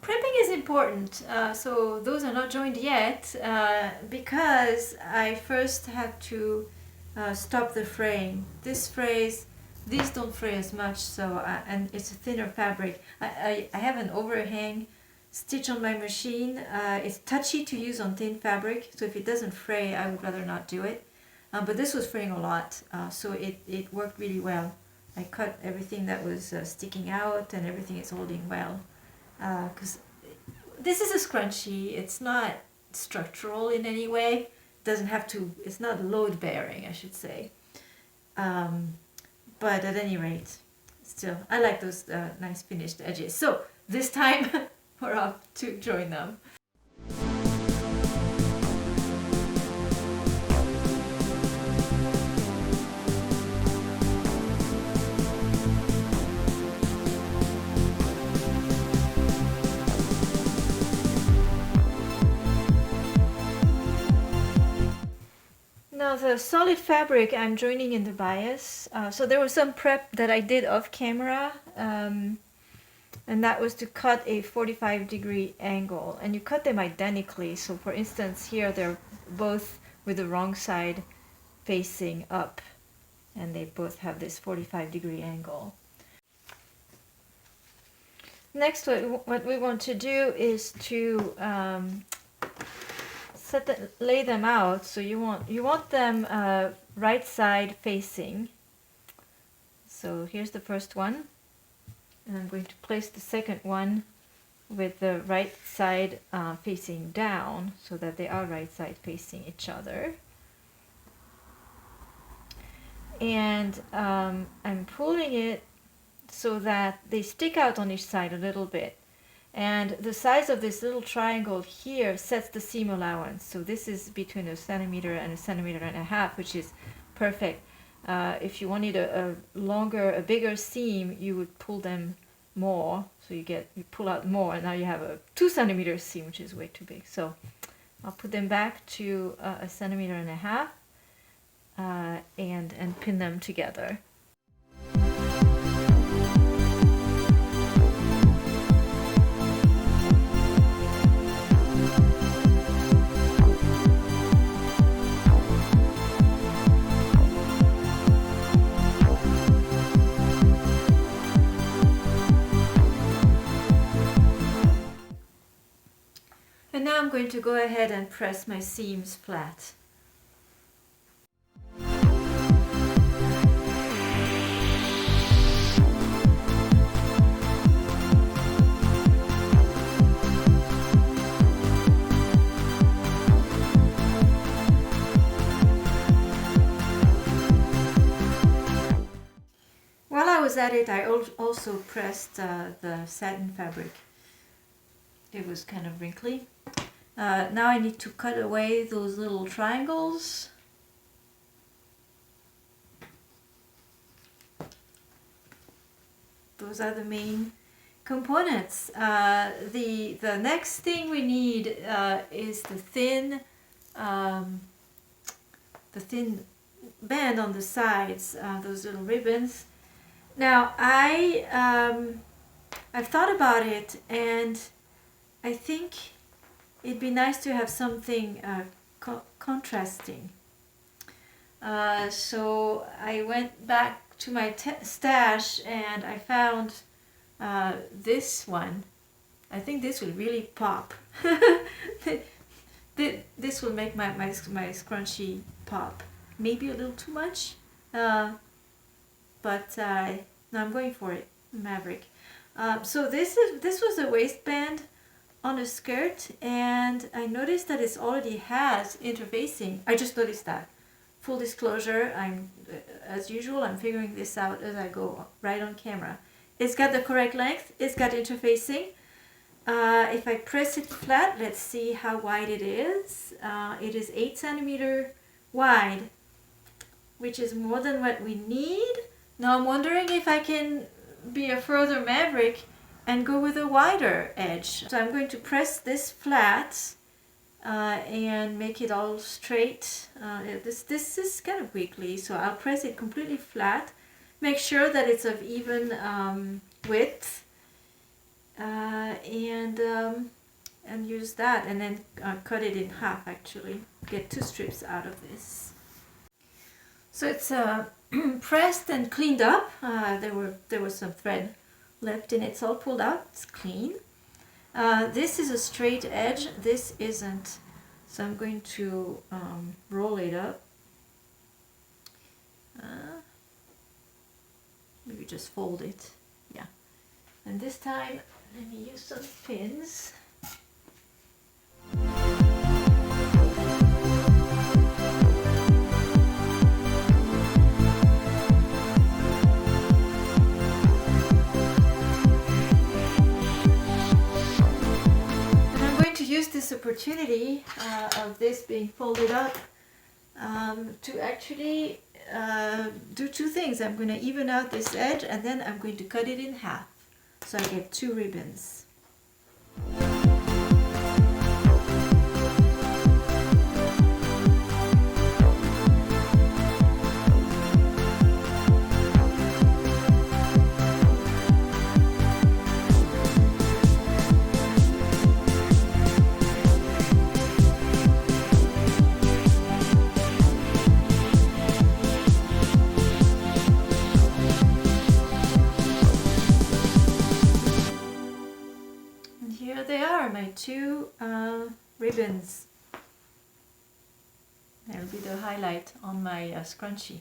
Prepping is important. So those are not joined yet because I first had to stop the fraying. These don't fray as much, so and it's a thinner fabric. I have an overhang stitch on my machine. It's touchy to use on thin fabric, so if it doesn't fray, I would rather not do it. But this was fraying a lot, so it worked really well. I cut everything that was sticking out, and everything is holding well. Because this is a scrunchie, it's not structural in any way. Doesn't have to. It's not load bearing, I should say. But at any rate, still, I like those nice finished edges. So this time we're off to join them. Now the solid fabric I'm joining in the bias. So there was some prep that I did off camera, and that was to cut a 45-degree angle, and you cut them identically. So for instance here they're both with the wrong side facing up, and they both have this 45-degree angle. Next, what we want to do is to lay them out. So you want them right side facing. So here's the first one, and I'm going to place the second one with the right side facing down, so that they are right side facing each other. And I'm pulling it so that they stick out on each side a little bit. And the size of this little triangle here sets the seam allowance. So this is between 1 centimeter and 1.5 centimeters, which is perfect. If you wanted a bigger seam, you would pull them more. So you pull out more, and now you have a 2 centimeter seam, which is way too big. So I'll put them back to 1.5 centimeters and pin them together. And now I'm going to go ahead and press my seams flat. While I was at it, I also pressed the satin fabric. It was kind of wrinkly. Now I need to cut away those little triangles. Those are the main components. The next thing we need is the thin band on the sides, those little ribbons. Now I've thought about it, and I think it'd be nice to have something contrasting. So I went back to my stash and I found this one. I think this will really pop. This will make my scrunchie pop. Maybe a little too much, but no, I'm going for it. Maverick. So this was a waistband on a skirt, and I noticed that it already has interfacing. I just noticed that. Full disclosure, as usual, I'm figuring this out as I go, right on camera. It's got the correct length, it's got interfacing. If I press it flat, let's see how wide it is. It is 8 centimeters wide, which is more than what we need. Now I'm wondering if I can be a further maverick and go with a wider edge. So I'm going to press this flat and make it all straight. This is kind of wiggly, so I'll press it completely flat. Make sure that it's of even width, and and use that, and then cut it in half. Actually, get 2 strips out of this. So it's pressed and cleaned up. There was some thread left in it, it's all pulled out. It's clean. This is a straight edge. This isn't. So I'm going to roll it up. Maybe just fold it. Yeah. And this time, let me use some pins. Use this opportunity of this being folded up to actually do 2 things. I'm going to even out this edge, and then I'm going to cut it in half so I get 2 ribbons. Here they are, my 2 ribbons. That'll be the highlight on my scrunchie.